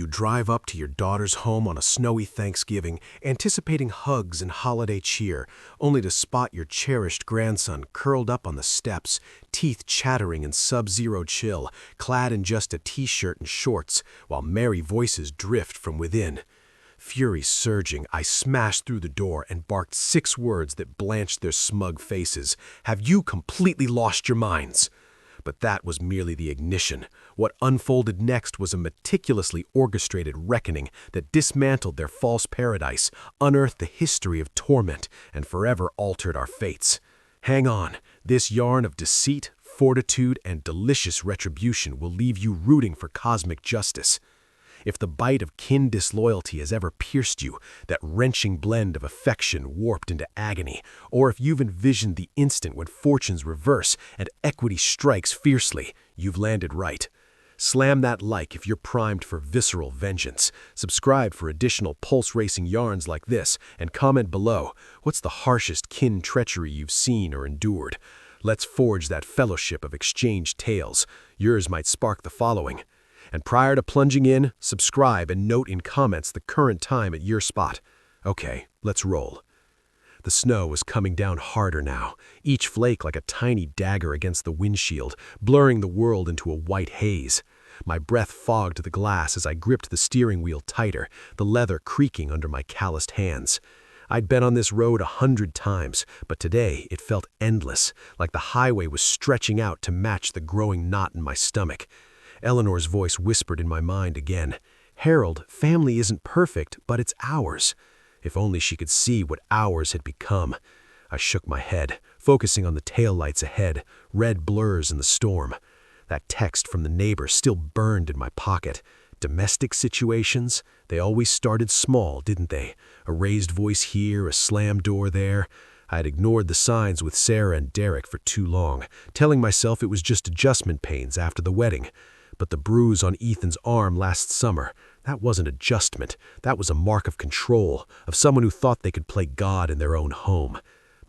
You drive up to your daughter's home on a snowy Thanksgiving, anticipating hugs and holiday cheer, only to spot your cherished grandson curled up on the steps, teeth chattering in sub-zero chill, clad in just a t-shirt and shorts, while merry voices drift from within. Fury surging, I smashed through the door and barked 6 words that blanched their smug faces. "Have you completely lost your minds?" But that was merely the ignition. What unfolded next was a meticulously orchestrated reckoning that dismantled their false paradise, unearthed the history of torment, and forever altered our fates. Hang on, this yarn of deceit, fortitude, and delicious retribution will leave you rooting for cosmic justice. If the bite of kin disloyalty has ever pierced you, that wrenching blend of affection warped into agony, or if you've envisioned the instant when fortunes reverse and equity strikes fiercely, you've landed right. Slam that like if you're primed for visceral vengeance. Subscribe for additional pulse-racing yarns like this, and comment below, what's the harshest kin treachery you've seen or endured? Let's forge that fellowship of exchanged tales. Yours might spark the following. And prior to plunging in, subscribe and note in comments the current time at your spot. Okay, let's roll. The snow was coming down harder now, each flake like a tiny dagger against the windshield, blurring the world into a white haze. My breath fogged the glass as I gripped the steering wheel tighter, the leather creaking under my calloused hands. I'd been on this road 100 times, but today it felt endless, like the highway was stretching out to match the growing knot in my stomach. Eleanor's voice whispered in my mind again. "Harold, family isn't perfect, but it's ours." If only she could see what ours had become. I shook my head, focusing on the taillights ahead, red blurs in the storm. That text from the neighbor still burned in my pocket. Domestic situations? They always started small, didn't they? A raised voice here, a slammed door there. I had ignored the signs with Sarah and Derek for too long, telling myself it was just adjustment pains after the wedding. But the bruise on Ethan's arm last summer, that wasn't adjustment. That was a mark of control, of someone who thought they could play God in their own home.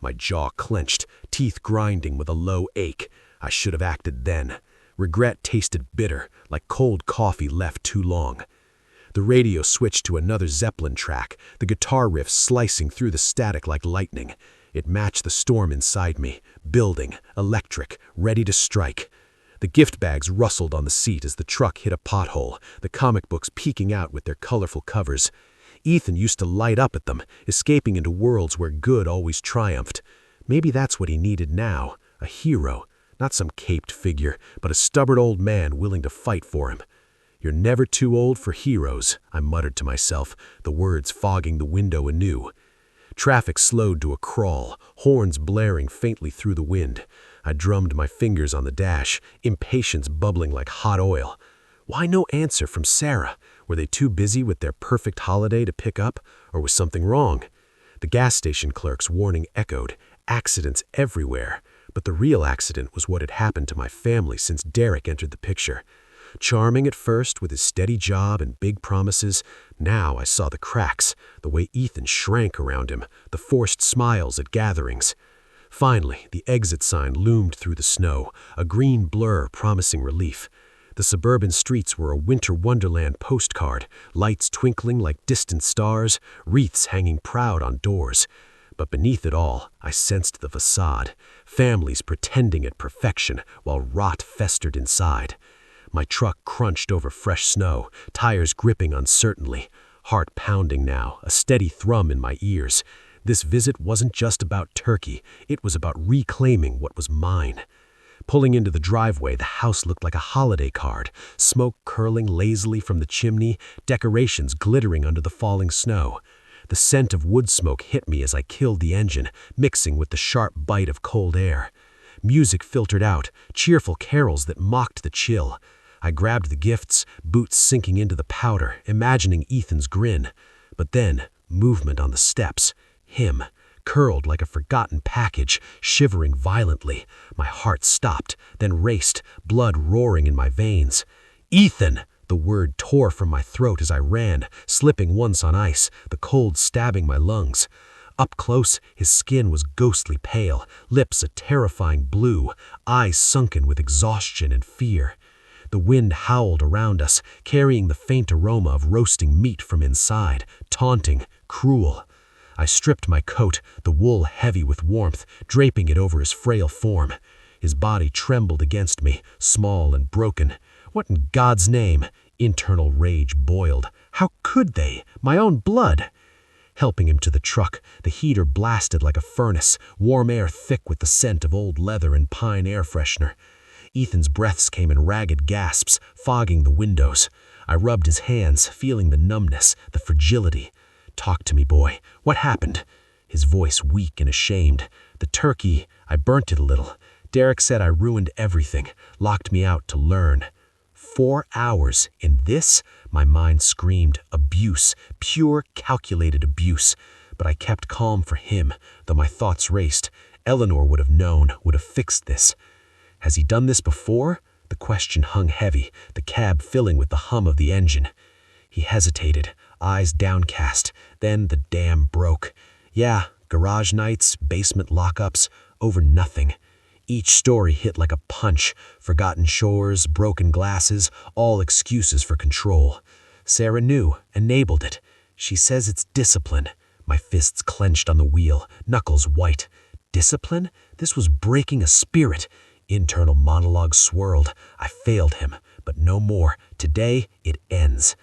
My jaw clenched, teeth grinding with a low ache. I should have acted then. Regret tasted bitter, like cold coffee left too long. The radio switched to another Zeppelin track, the guitar riff slicing through the static like lightning. It matched the storm inside me, building, electric, ready to strike. The gift bags rustled on the seat as the truck hit a pothole, the comic books peeking out with their colorful covers. Ethan used to light up at them, escaping into worlds where good always triumphed. Maybe that's what he needed now, a hero, not some caped figure, but a stubborn old man willing to fight for him. "You're never too old for heroes," I muttered to myself, the words fogging the window anew. Traffic slowed to a crawl, horns blaring faintly through the wind. I drummed my fingers on the dash, impatience bubbling like hot oil. Why no answer from Sarah? Were they too busy with their perfect holiday to pick up, or was something wrong? The gas station clerk's warning echoed, accidents everywhere. But the real accident was what had happened to my family since Derek entered the picture. Charming at first with his steady job and big promises, now I saw the cracks, the way Ethan shrank around him, the forced smiles at gatherings. Finally, the exit sign loomed through the snow, a green blur promising relief. The suburban streets were a winter wonderland postcard, lights twinkling like distant stars, wreaths hanging proud on doors. But beneath it all, I sensed the facade, families pretending at perfection while rot festered inside. My truck crunched over fresh snow, tires gripping uncertainly, heart pounding now, a steady thrum in my ears. This visit wasn't just about turkey, it was about reclaiming what was mine. Pulling into the driveway, the house looked like a holiday card, smoke curling lazily from the chimney, decorations glittering under the falling snow. The scent of wood smoke hit me as I killed the engine, mixing with the sharp bite of cold air. Music filtered out, cheerful carols that mocked the chill. I grabbed the gifts, boots sinking into the powder, imagining Ethan's grin. But then, movement on the steps. Him, curled like a forgotten package, shivering violently. My heart stopped, then raced, blood roaring in my veins. "Ethan!" The word tore from my throat as I ran, slipping once on ice, the cold stabbing my lungs. Up close, his skin was ghostly pale, lips a terrifying blue, eyes sunken with exhaustion and fear. The wind howled around us, carrying the faint aroma of roasting meat from inside, taunting, cruel. I stripped my coat, the wool heavy with warmth, draping it over his frail form. His body trembled against me, small and broken. What in God's name? Internal rage boiled. How could they? My own blood! Helping him to the truck, the heater blasted like a furnace, warm air thick with the scent of old leather and pine air freshener. Ethan's breaths came in ragged gasps, fogging the windows. I rubbed his hands, feeling the numbness, the fragility. "Talk to me, boy. What happened?" His voice weak and ashamed. "The turkey, I burnt it a little. Derek said I ruined everything, locked me out to learn." 4 hours in this? My mind screamed. Abuse, pure calculated abuse. But I kept calm for him, though my thoughts raced. Eleanor would have known, would have fixed this. Has he done this before? The question hung heavy, the cab filling with the hum of the engine. He hesitated, eyes downcast. Then the dam broke. Yeah, garage nights, basement lockups, over nothing. Each story hit like a punch. Forgotten chores, broken glasses, all excuses for control. Sarah knew, enabled it. She says it's discipline. My fists clenched on the wheel, knuckles white. Discipline? This was breaking a spirit. Internal monologue swirled. I failed him, but no more. Today, it ends.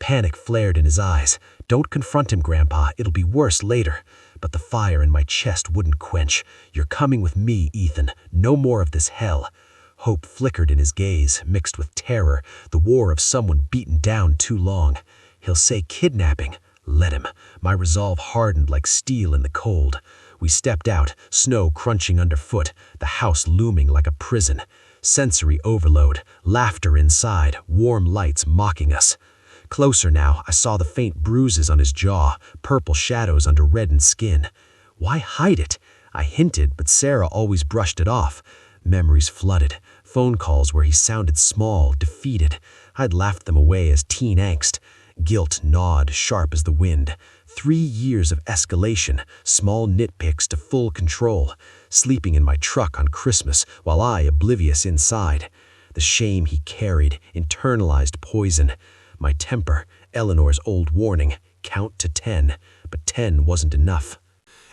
Panic flared in his eyes. "Don't confront him, Grandpa. It'll be worse later." But the fire in my chest wouldn't quench. "You're coming with me, Ethan. No more of this hell." Hope flickered in his gaze, mixed with terror, the war of someone beaten down too long. He'll say kidnapping. Let him. My resolve hardened like steel in the cold. We stepped out, snow crunching underfoot, the house looming like a prison. Sensory overload, laughter inside, warm lights mocking us. Closer now, I saw the faint bruises on his jaw, purple shadows under reddened skin. Why hide it? I hinted, but Sarah always brushed it off. Memories flooded, phone calls where he sounded small, defeated. I'd laughed them away as teen angst. Guilt gnawed, sharp as the wind. 3 years of escalation, small nitpicks to full control. Sleeping in my truck on Christmas, while I oblivious inside. The shame he carried, internalized poison. My temper, Eleanor's old warning, count to 10, but 10 wasn't enough.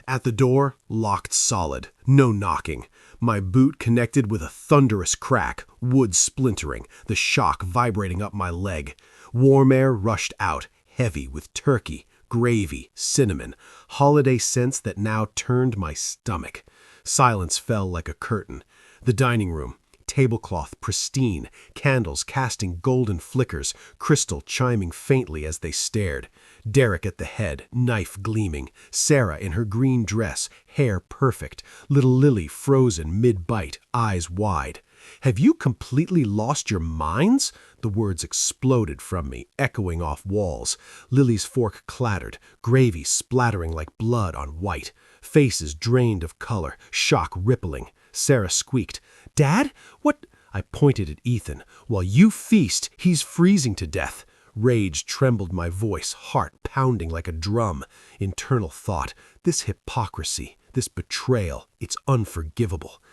At the door, locked solid, no knocking. My boot connected with a thunderous crack, wood splintering, the shock vibrating up my leg. Warm air rushed out, heavy with turkey, gravy, cinnamon, holiday scents that now turned my stomach. Silence fell like a curtain. The dining room, tablecloth pristine, candles casting golden flickers, crystal chiming faintly as they stared. Derek at the head, knife gleaming, Sarah in her green dress, hair perfect, little Lily frozen mid-bite, eyes wide. "Have you completely lost your minds?" The words exploded from me, echoing off walls. Lily's fork clattered, gravy splattering like blood on white. Faces drained of color, shock rippling. Sarah squeaked, "Dad, what?" I pointed at Ethan. "While you feast, he's freezing to death." Rage trembled my voice, heart pounding like a drum. Internal thought, this hypocrisy, this betrayal, it's unforgivable.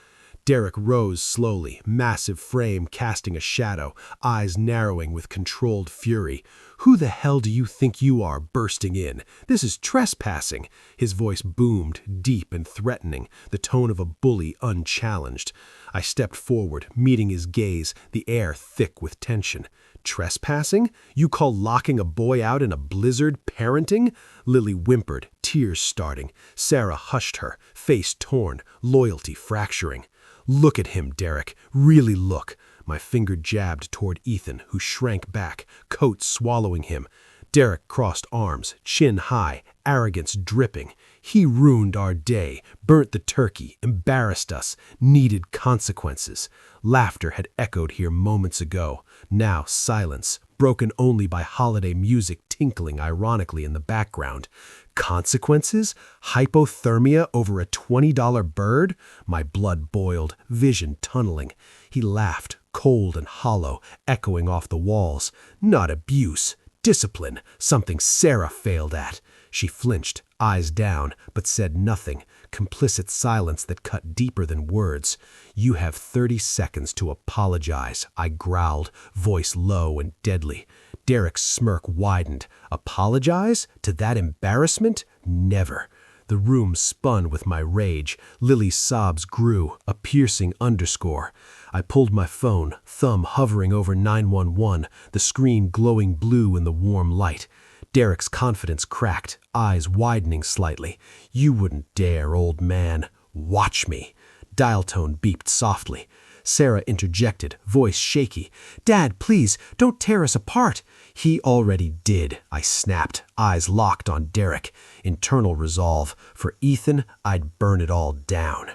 Derek rose slowly, massive frame casting a shadow, eyes narrowing with controlled fury. "Who the hell do you think you are, bursting in? This is trespassing." His voice boomed, deep and threatening, the tone of a bully unchallenged. I stepped forward, meeting his gaze, the air thick with tension. "Trespassing? You call locking a boy out in a blizzard parenting?" Lily whimpered, tears starting. Sarah hushed her, face torn, loyalty fracturing. "Look at him, Derek. Really look." My finger jabbed toward Ethan, who shrank back, coat swallowing him. Derek crossed arms, chin high, arrogance dripping. "He ruined our day, burnt the turkey, embarrassed us, needed consequences." Laughter had echoed here moments ago. Now silence, broken only by holiday music tinkling ironically in the background. Consequences? Hypothermia over a $20 bird? My blood boiled, vision tunneling. He laughed, cold and hollow, echoing off the walls. "Not abuse. Discipline, something Sarah failed at. She flinched, eyes down, but said nothing, complicit silence that cut deeper than words. You have 30 seconds to apologize, I growled, voice low and deadly. Derek's smirk widened. Apologize? To that embarrassment? Never. The room spun with my rage. Lily's sobs grew, a piercing underscore. I pulled my phone, thumb hovering over 911, the screen glowing blue in the warm light. Derek's confidence cracked, eyes widening slightly. You wouldn't dare, old man. Watch me. Dial tone beeped softly. Sarah interjected, voice shaky. Dad, please, don't tear us apart. He already did, I snapped, eyes locked on Derek. Internal resolve. For Ethan, I'd burn it all down.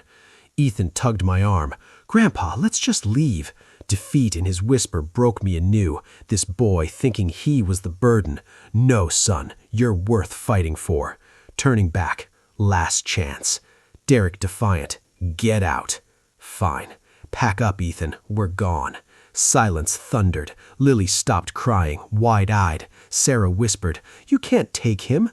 Ethan tugged my arm. Grandpa, let's just leave. Defeat in his whisper broke me anew, this boy thinking he was the burden. No, son, you're worth fighting for. Turning back. Last chance. Derek defiant. Get out. Fine. Pack up, Ethan. We're gone. Silence thundered. Lily stopped crying, wide-eyed. Sarah whispered, You can't take him.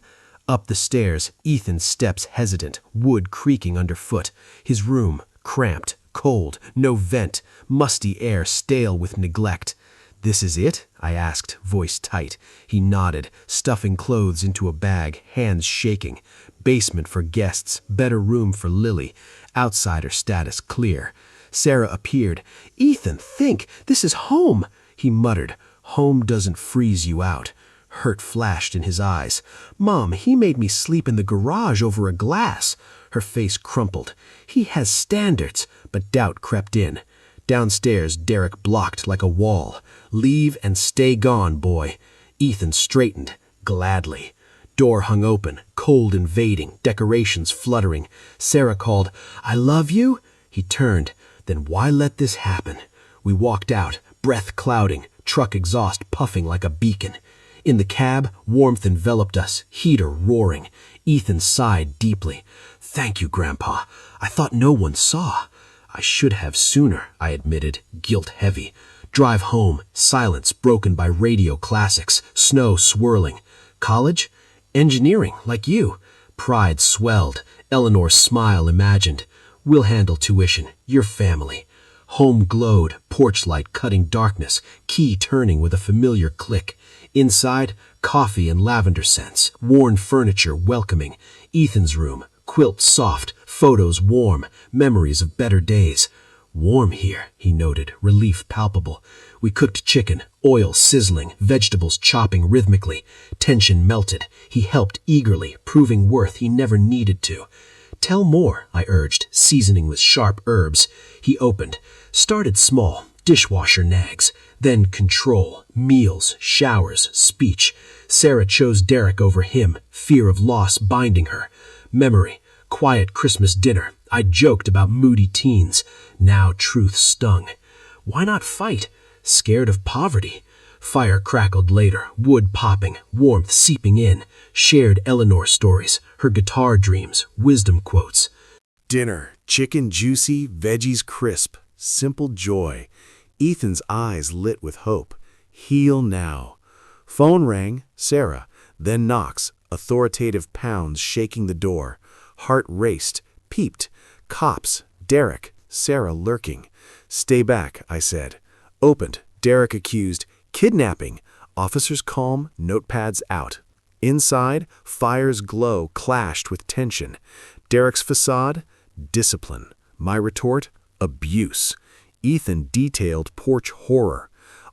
Up the stairs, Ethan's steps hesitant, wood creaking underfoot. His room, cramped, cold, no vent, musty air stale with neglect. This is it? I asked, voice tight. He nodded, stuffing clothes into a bag, hands shaking. Basement for guests, better room for Lily. Outsider status clear. Sarah appeared. Ethan, think, this is home, he muttered. Home doesn't freeze you out. Hurt flashed in his eyes. Mom, he made me sleep in the garage over a glass. Her face crumpled. He has standards, but doubt crept in. Downstairs, Derek blocked like a wall. Leave and stay gone, boy. Ethan straightened, gladly. Door hung open, cold invading, decorations fluttering. Sarah called, I love you. He turned. Then why let this happen? We walked out, breath clouding, truck exhaust puffing like a beacon. In the cab, warmth enveloped us, heater roaring. Ethan sighed deeply. Thank you, Grandpa. I thought no one saw. I should have sooner, I admitted, guilt heavy. Drive home, silence broken by radio classics, snow swirling. College? Engineering, like you. Pride swelled, Eleanor's smile imagined. We'll handle tuition, your family. Home glowed, porch light cutting darkness, key turning with a familiar click. Inside, coffee and lavender scents, worn furniture welcoming. Ethan's room, quilt soft, photos warm, memories of better days. Warm here, he noted, relief palpable. We cooked chicken, oil sizzling, vegetables chopping rhythmically. Tension melted. He helped eagerly, proving worth he never needed to. Tell more, I urged, seasoning with sharp herbs. He opened. Started small, dishwasher nags. Then control, meals, showers, speech. Sarah chose Derek over him, fear of loss binding her. Memory, quiet Christmas dinner. I joked about moody teens. Now truth stung. Why not fight? Scared of poverty. Fire crackled later, wood popping, warmth seeping in. Shared Eleanor stories, her guitar dreams, wisdom quotes. Dinner, chicken juicy, veggies crisp, simple joy. Ethan's eyes lit with hope. Heal now. Phone rang, Sarah, then knocks, authoritative pounds shaking the door. Heart raced, peeped. Cops, Derek, Sarah lurking. Stay back, I said. Opened, Derek accused. Kidnapping. Officers calm, notepads out. Inside, fire's glow clashed with tension. Derek's facade, discipline. My retort, abuse. Ethan detailed porch horror.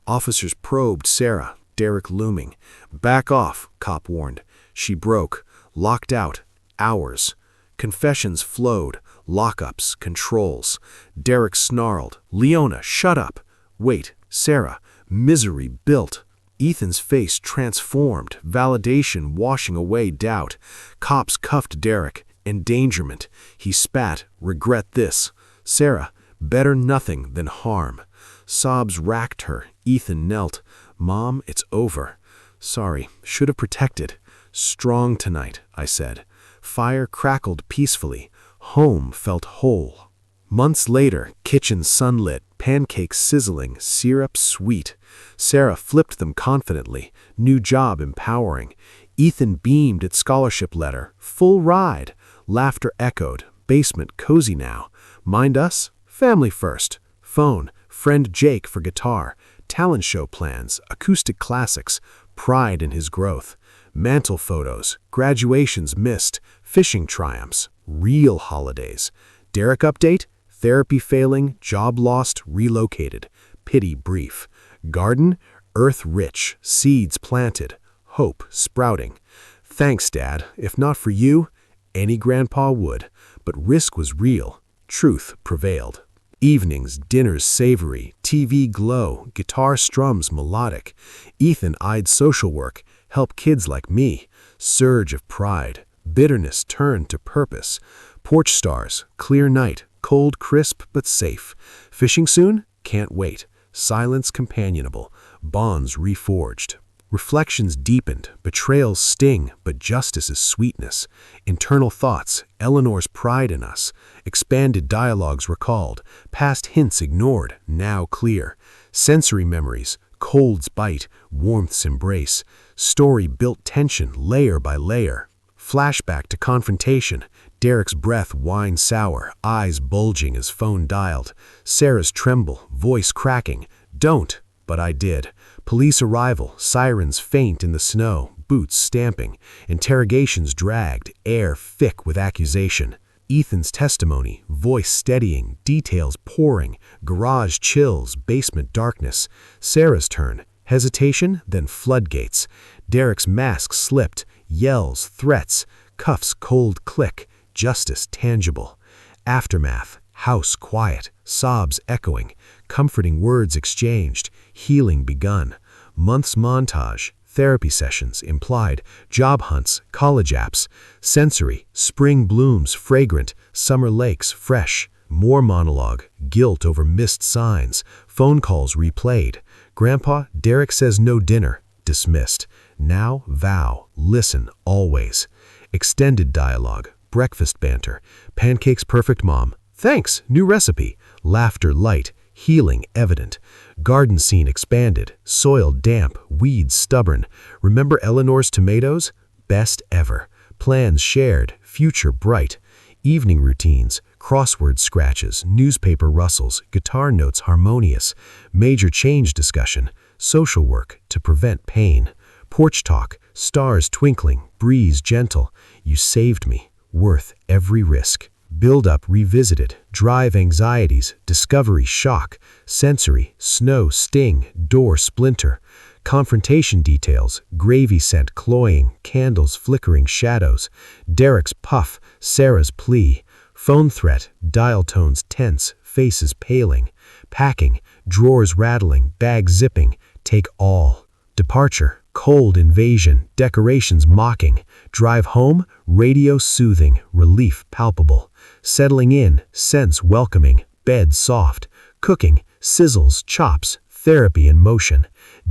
Officers probed Sarah, Derek looming. Back off, cop warned. She broke, locked out, hours. Confessions flowed, lockups, controls. Derek snarled, Leona, shut up. Wait, Sarah. Misery built. Ethan's face transformed, validation washing away doubt. Cops cuffed Derek, endangerment. He spat, regret this. Sarah, better nothing than harm. Sobs racked her. Ethan knelt. Mom, it's over. Sorry, should have protected. Strong tonight, I said. Fire crackled peacefully. Home felt whole. Months later, kitchen sunlit, pancakes sizzling, syrup sweet. Sarah flipped them confidently, new job empowering. Ethan beamed at scholarship letter, full ride. Laughter echoed, basement cozy now. Mind us? Family first. Phone, friend Jake for guitar. Talent show plans, acoustic classics, pride in his growth. Mantle photos, graduations missed, fishing triumphs, real holidays. Derek update, therapy failing, job lost, relocated. Pity brief. Garden, earth rich, seeds planted, hope sprouting. Thanks, Dad. If not for you, any grandpa would. But risk was real. Truth prevailed. Evenings, dinners savory, TV glow, guitar strums melodic. Ethan eyed social work, help kids like me. Surge of pride, bitterness turned to purpose. Porch stars, clear night, cold crisp but safe. Fishing soon? Can't wait. Silence companionable, bonds reforged. Reflections deepened, betrayals sting, but justice is sweetness. Internal thoughts, Eleanor's pride in us. Expanded dialogues recalled, past hints ignored, now clear. Sensory memories, cold's bite, warmth's embrace. Story built tension layer by layer. Flashback to confrontation, Derek's breath wine sour, eyes bulging as phone dialed. Sarah's tremble, voice cracking, don't, but I did. Police arrival, sirens faint in the snow, boots stamping. Interrogations dragged, air thick with accusation. Ethan's testimony, voice steadying, details pouring. Garage chills, basement darkness. Sarah's turn, hesitation, then floodgates. Derek's mask slipped, yells, threats. Cuffs cold click, justice tangible. Aftermath, house quiet, sobs echoing. Comforting words exchanged, healing begun. Months montage, therapy sessions implied, job hunts, college apps. Sensory, spring blooms fragrant, summer lakes fresh. More monologue, guilt over missed signs. Phone calls replayed. Grandpa, Derek says no dinner, dismissed. Now vow, listen always. Extended dialogue, breakfast banter. Pancakes perfect mom. Thanks, new recipe. Laughter light, healing evident. Garden scene expanded, soil damp, weeds stubborn. Remember Eleanor's tomatoes? Best ever. Plans shared, future bright. Evening routines, crossword scratches, newspaper rustles, guitar notes harmonious. Major change discussion, social work to prevent pain. Porch talk, stars twinkling, breeze gentle. You saved me, worth every risk. Build-up revisited, drive anxieties, discovery shock, sensory, snow sting, door splinter, confrontation details, gravy scent cloying, candles flickering shadows, Derek's puff, Sarah's plea, phone threat, dial tones tense, faces paling, packing, drawers rattling, bag zipping, take all, departure, cold invasion, decorations mocking, drive home, radio soothing, relief palpable. Settling in, sense welcoming, bed soft, cooking, sizzles, chops, therapy in motion,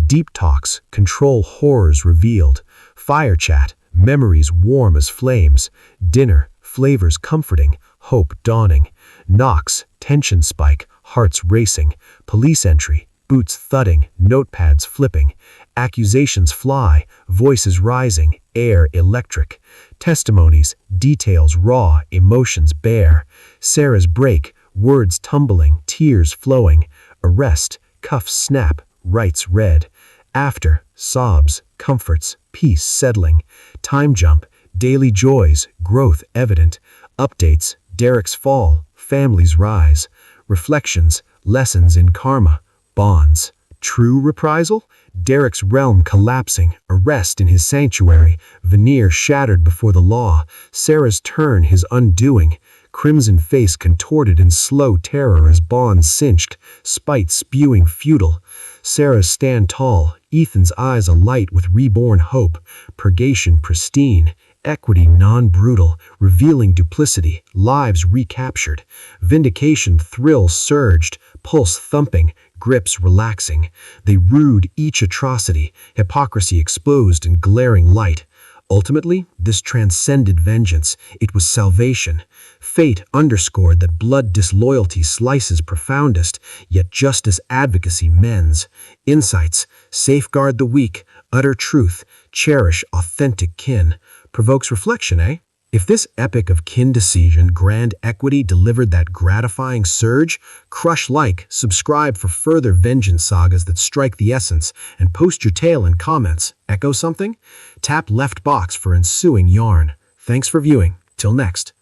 deep talks, control horrors revealed, fire chat, memories warm as flames, dinner, flavors comforting, hope dawning, knocks, tension spike, hearts racing, police entry, boots thudding, notepads flipping, accusations fly, voices rising, air electric, testimonies, details raw, emotions bare, Sarah's break, words tumbling, tears flowing, arrest, cuffs snap, rights read, after, sobs, comforts, peace settling, time jump, daily joys, growth evident, updates, Derek's fall, families rise, reflections, lessons in karma, bonds, true reprisal, Derek's realm collapsing, arrest in his sanctuary, veneer shattered before the law, Sarah's turn his undoing, crimson face contorted in slow terror as bonds cinched, spite spewing futile. Sarah's stand tall, Ethan's eyes alight with reborn hope, purgation pristine, equity non-brutal, revealing duplicity, lives recaptured, vindication thrill surged, pulse thumping, grips relaxing. They rued each atrocity, hypocrisy exposed in glaring light. Ultimately, this transcended vengeance. It was salvation. Fate underscored that blood disloyalty slices profoundest, yet justice advocacy mends. Insights: safeguard the weak, utter truth, cherish authentic kin. Provokes reflection, eh? If this epic of kin decision, grand equity delivered that gratifying surge, crush like, subscribe for further vengeance sagas that strike the essence, and post your tale in comments. Echo something? Tap left box for ensuing yarn. Thanks for viewing. Till next.